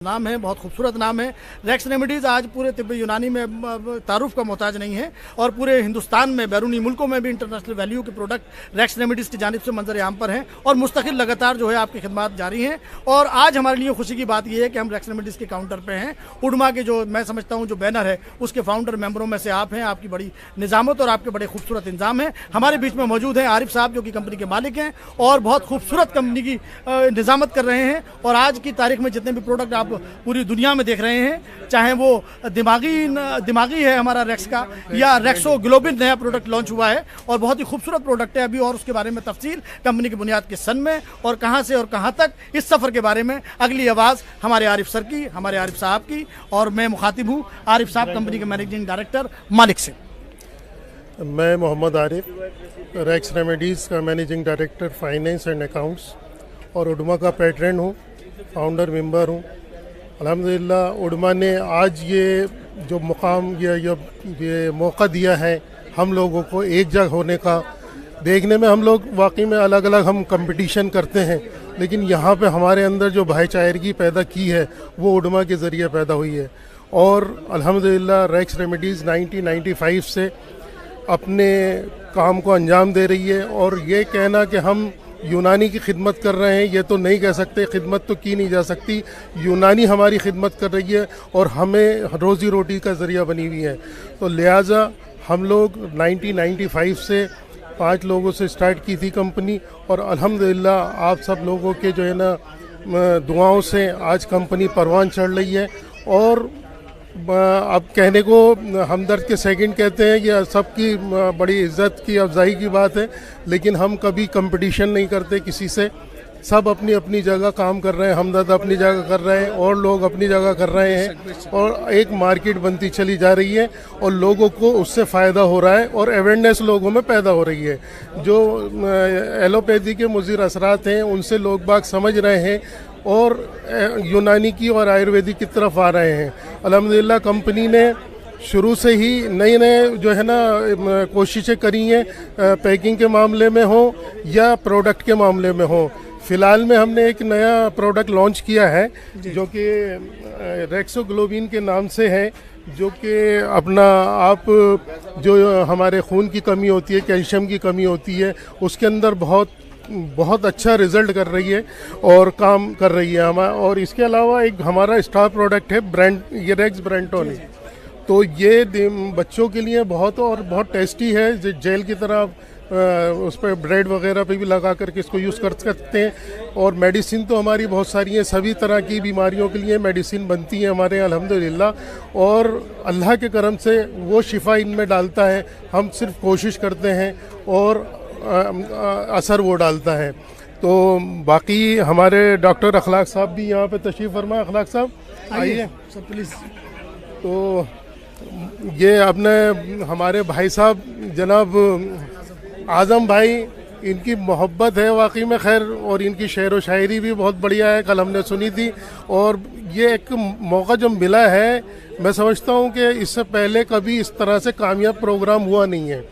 नाम है, बहुत खूबसूरत नाम है। रेक्स रेमेडीज़ आज पूरे तिब्बत यूनानी में तारुफ का मोहताज नहीं है और पूरे हिंदुस्तान में बैरूनी मुल्कों में भी इंटरनेशनल वैल्यू के प्रोडक्ट रेक्स रेमेडीज़ की जानिब से मंजर आम पर हैं और मुस्तकिल लगातार जो है आपकी खिदमत जारी हैं। और आज हमारे लिए खुशी की बात यह है कि हम रेक्स रेमेडीज़ के काउंटर पे हैं। उडमा के जो मैं समझता हूँ जो बैनर है उसके फाउंडर मेंबरों में से आप हैं। आपकी बड़ी निज़ामत और आपके बड़े खूबसूरत इंतजाम हैं। हमारे बीच में मौजूद हैं आरिफ साहब जो कि कंपनी के मालिक हैं और बहुत खूबसूरत कंपनी की निज़ामत कर रहे हैं। और आज की तारीख में जितने भी प्रोडक्ट आप पूरी दुनिया में देख रहे हैं, चाहे वो दिमागी है हमारा रेक्स का या रेक्सो ग्लोबिन नया प्रोडक्ट लॉन्च हुआ है और बहुत ही खूबसूरत प्रोडक्ट है अभी। और उसके बारे में तफसील कंपनी की बुनियाद के सन में और कहां से और कहां तक इस सफ़र के बारे में अगली आवाज़ हमारे आरिफ सर की, हमारे आरिफ साहब की। और मैं मुखातिब हूं आरिफ साहब कंपनी के मैनेजिंग डायरेक्टर मालिक से। मैं मोहम्मद आरिफ, रेक्स रेमेडीज़ का managing director finance and accounts और उडमा का पैट्रन हूँ, फाउंडर मेंबर हूँ। अल्हम्दुलिल्लाह उडमा ने आज ये जो मुकाम ये मौका दिया है हम लोगों को एक जगह होने का। देखने में हम लोग वाकई में अलग अलग हम कंपटीशन करते हैं, लेकिन यहाँ पे हमारे अंदर जो भाईचारगी पैदा की है वो उडमा के ज़रिए पैदा हुई है। और अल्हम्दुलिल्लाह रेक्स रेमेडीज़ 1995 से अपने काम को अंजाम दे रही है। और ये कहना कि हम यूनानी की खिदमत कर रहे हैं ये तो नहीं कह सकते, खिदमत तो की नहीं जा सकती। यूनानी हमारी खिदमत कर रही है और हमें रोज़ी रोटी का ज़रिया बनी हुई है। तो लिहाजा हम लोग 1995 से 5 लोगों से स्टार्ट की थी कंपनी और अल्हम्दुलिल्लाह आप सब लोगों के जो है ना दुआओं से आज कंपनी परवान चढ़ रही है। और अब कहने को हमदर्द के सेकंड कहते हैं कि सबकी बड़ी इज्जत की अफजाई की बात है, लेकिन हम कभी कंपटीशन नहीं करते किसी से। सब अपनी अपनी जगह काम कर रहे हैं, हमदर्द अपनी जगह कर रहे हैं और लोग अपनी जगह कर रहे हैं और एक मार्केट बनती चली जा रही है और लोगों को उससे फ़ायदा हो रहा है और अवेयरनेस लोगों में पैदा हो रही है। जो एलोपैथी के मुज़िर असरात हैं उनसे लोग बाग समझ रहे हैं और यूनानी की और आयुर्वेदिक की तरफ आ रहे हैं। अल्हम्दुलिल्लाह कंपनी ने शुरू से ही नए जो है ना कोशिशें करी हैं, पैकिंग के मामले में हो या प्रोडक्ट के मामले में हो। फ़िलहाल में हमने एक नया प्रोडक्ट लॉन्च किया है जो कि रेक्सो ग्लोबिन के नाम से है, जो कि अपना आप जो हमारे खून की कमी होती है, कैल्शियम की कमी होती है, उसके अंदर बहुत अच्छा रिज़ल्ट कर रही है और काम कर रही है हमारा। और इसके अलावा एक हमारा स्टार प्रोडक्ट है ये रेक्स ब्रेंटोनिक। तो ये बच्चों के लिए बहुत टेस्टी है, जेल की तरह उस पर ब्रेड वगैरह पे भी लगा करके इसको यूज़ कर सकते हैं। और मेडिसिन तो हमारी बहुत सारी हैं, सभी तरह की बीमारियों के लिए मेडिसिन बनती है हमारे यहाँ अल्हम्दुलिल्लाह। और अल्लाह के करम से वो शिफा इनमें डालता है, हम सिर्फ कोशिश करते हैं और असर वो डालता है। तो बाकी हमारे डॉक्टर अखलाक साहब भी यहाँ पे तशरीफ़ फरमा। अखलाक साहब आइए सब प्लीज़। तो ये अपने हमारे भाई साहब जनाब आज़म भाई, इनकी मोहब्बत है वाकई में खैर, और इनकी शेर व शायरी भी बहुत बढ़िया है, कल हमने सुनी थी। और ये एक मौका जो मिला है, मैं समझता हूँ कि इससे पहले कभी इस तरह से कामयाब प्रोग्राम हुआ नहीं है।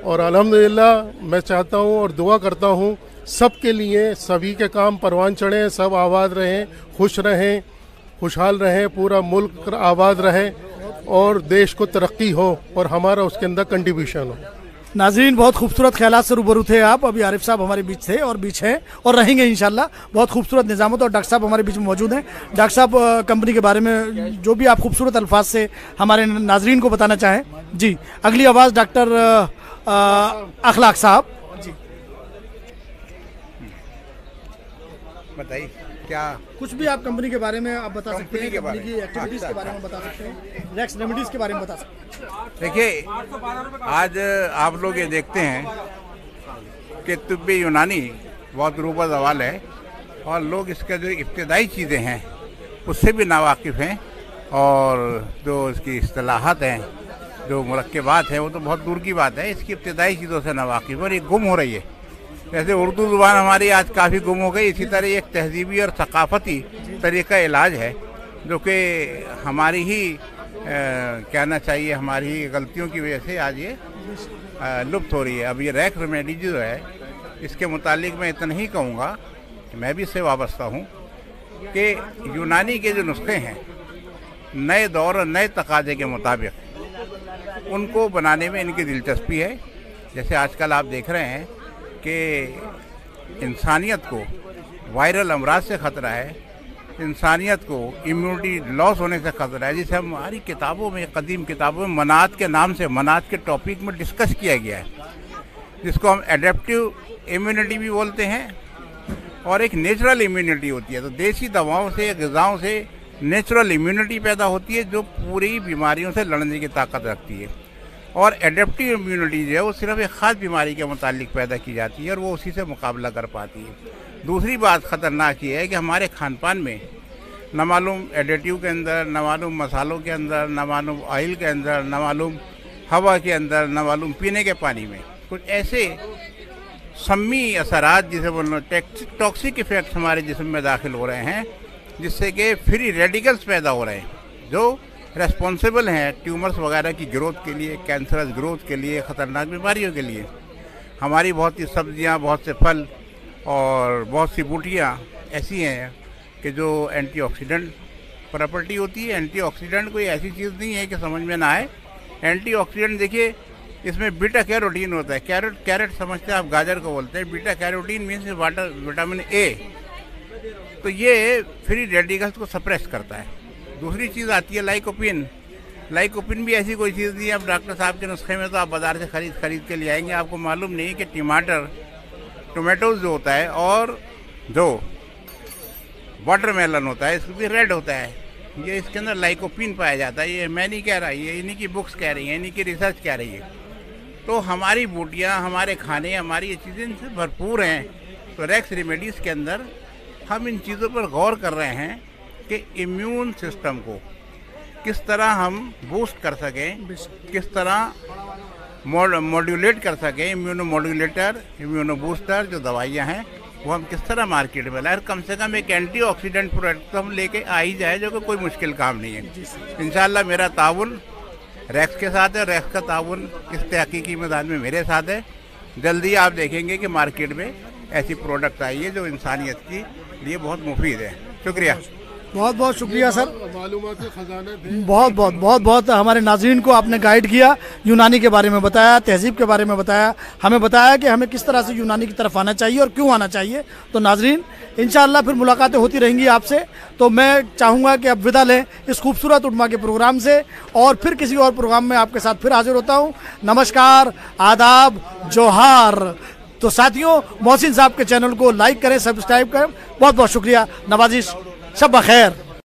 और अल्हम्दुलिल्लाह मैं चाहता हूँ और दुआ करता हूँ सब के लिए, सभी के काम परवान चढ़ें, सब आबाद रहें, खुश रहें, खुशहाल रहें, पूरा मुल्क आबाद रहे और देश को तरक्की हो और हमारा उसके अंदर कंट्रीब्यूशन हो। नाज़रीन, बहुत खूबसूरत ख्यालात से रूबरू थे आप। अभी आरिफ साहब हमारे बीच थे और बीच हैं और रहेंगे इंशाल्लाह। बहुत खूबसूरत निज़ामत और डॉक्टर साहब हमारे बीच में मौजूद हैं। डॉक्टर साहब कंपनी के बारे में जो भी आप खूबसूरत अल्फाज से हमारे नाज़रीन को बताना चाहें। जी, अगली आवाज़ डॉक्टर अखलाक साहब। जी बताइए क्या कुछ भी आप कंपनी के बारे में आप बता सकते हैं, कंपनी की एक्टिविटीज़ के बारे में बता सकते हैं, रेक्स रेमेडीज़ के बारे में बता सकते हैं। देखिए, आज आप लोग ये देखते हैं कि तिब्बी यूनानी बहुत रूबा ज़वाल है और लोग इसके जो इब्तदाई चीज़ें हैं उससे भी नावाकिफ़ हैं और जो इसकी इस्तिलाहात हैं, जो मुरक्कबात हैं, वो तो बहुत दूर की बात है। इसकी इब्तदाई चीज़ों से नावाकिफ़ और ये गुम हो रही है। जैसे उर्दू ज़ुबान हमारी आज काफ़ी गुम हो गई, इसी तरह एक तहजीबी और सकाफ़ती तरीक़ा इलाज है जो कि हमारी ही कहना चाहिए हमारी ही गलतियों की वजह से आज ये लुप्त हो रही है। अब ये रेक्स रेमेडीज़ जो है, इसके मुतालिक मैं इतना ही कहूँगा कि मैं भी इससे वाबस्ता हूँ कि यूनानी के जो नुस्खे हैं नए दौर और नए तकाजे के मुताबिक उनको बनाने में इनकी दिलचस्पी है। जैसे आजकल आप देख रहे हैं कि इंसानियत को वायरल अमराज से ख़तरा है, इंसानियत को इम्यूनिटी लॉस होने से खतरा है, जिसे हमारी किताबों में, कदीम किताबों में मनात के नाम से, मनात के टॉपिक में डिस्कस किया गया है, जिसको हम एडेप्टिव इम्यूनिटी भी बोलते हैं और एक नेचुरल इम्यूनिटी होती है। तो देसी दवाओं से, ग़िज़ाओं से नेचुरल इम्यूनिटी पैदा होती है जो पूरी बीमारियों से लड़ने की ताकत रखती है, और एडेप्टिव इम्यूनिटी जो है वो सिर्फ एक ख़ास बीमारी के मुतालिक पैदा की जाती है और वो उसी से मुकाबला कर पाती है। दूसरी बात ख़तरनाक ये है कि हमारे खान पान में न मालूम एडिटिव के अंदर, न मालूम मसालों के अंदर, न मालूम ऑयल के अंदर, न मालूम हवा के अंदर, न मालूम पीने के पानी में कुछ ऐसे सम्मी असरात जिसे बोलना टॉक्सिक इफेक्ट हमारे जिस्म में दाखिल हो रहे हैं, जिससे कि फ्री रेडिकल्स पैदा हो रहे हैं जो रेस्पॉन्सिबल हैं ट्यूमर्स वगैरह की ग्रोथ के लिए, कैंसरस ग्रोथ के लिए, ख़तरनाक बीमारियों के लिए। हमारी बहुत सी सब्जियां, बहुत से फल और बहुत सी बूटियाँ ऐसी हैं कि जो एंटीऑक्सीडेंट प्रॉपर्टी होती है। एंटीऑक्सीडेंट कोई ऐसी चीज़ नहीं है कि समझ में ना आए। एंटीऑक्सीडेंट देखिए, इसमें बीटा कैरोटीन होता है। कैरेट समझते हैं आप, गाजर को बोलते हैं। Beta carotene means water, vitamin A. तो ये फ्री रेडिकल्स को सप्रेस करता है। दूसरी चीज़ आती है लाइकोपिन। लाइकोपिन भी ऐसी कोई चीज़ नहीं है। अब डॉक्टर साहब के नुस्खे में तो आप बाज़ार से खरीद के ले आएंगे, आपको मालूम नहीं है कि टोमेटोज जो होता है और जो वाटरमेलन होता है, इसको भी रेड होता है, ये इसके अंदर लाइकोपिन पाया जाता है। ये मैं नहीं कह रहा, ये इन्हीं की बुक्स कह रही हैं, इन्हीं की रिसर्च कह रही है। तो हमारी बूटियाँ, हमारे खाने, हमारी ये चीज़ें इनसे भरपूर हैं। तो रैक्स रेमेडीज़ के अंदर हम इन चीज़ों पर गौर कर रहे हैं कि इम्यून सिस्टम को किस तरह हम बूस्ट कर सकें, किस तरह मॉड्यूलेट कर सकें। इम्यूनो मॉड्यूलेटर, इम्यूनो बूस्टर जो दवाइयाँ हैं वो हम किस तरह मार्केट में लाएं। कम से कम एक एंटीऑक्सीडेंट प्रोडक्ट तो हम लेके आ ही जाए, जो कि कोई मुश्किल काम नहीं है। इंशाल्लाह मेरा ताउन रैक्स के साथ है, रैक्स का ताउन इस तहकीकी मैदान में मेरे साथ है। जल्दी आप देखेंगे कि मार्केट में ऐसी प्रोडक्ट आई है जो इंसानियत के लिए बहुत मुफीद है। शुक्रिया, बहुत बहुत शुक्रिया सर। मालूमात के खजाने थे। बहुत हमारे नाज़रीन को आपने गाइड किया, यूनानी के बारे में बताया, तहजीब के बारे में बताया, हमें बताया कि हमें किस तरह से यूनानी की तरफ आना चाहिए और क्यों आना चाहिए। तो नाज़रीन, इंशाअल्लाह फिर मुलाकातें होती रहेंगी आपसे। तो मैं चाहूँगा कि अब विदा लें इस खूबसूरत उम्मा के प्रोग्राम से, और फिर किसी और प्रोग्राम में आपके साथ फिर हाजिर होता हूँ। नमस्कार, आदाब, जोहार। तो साथियों, मोहसिन साहब के चैनल को लाइक करें, सब्सक्राइब करें। बहुत बहुत शुक्रिया, नवाजिश, शब बखैर।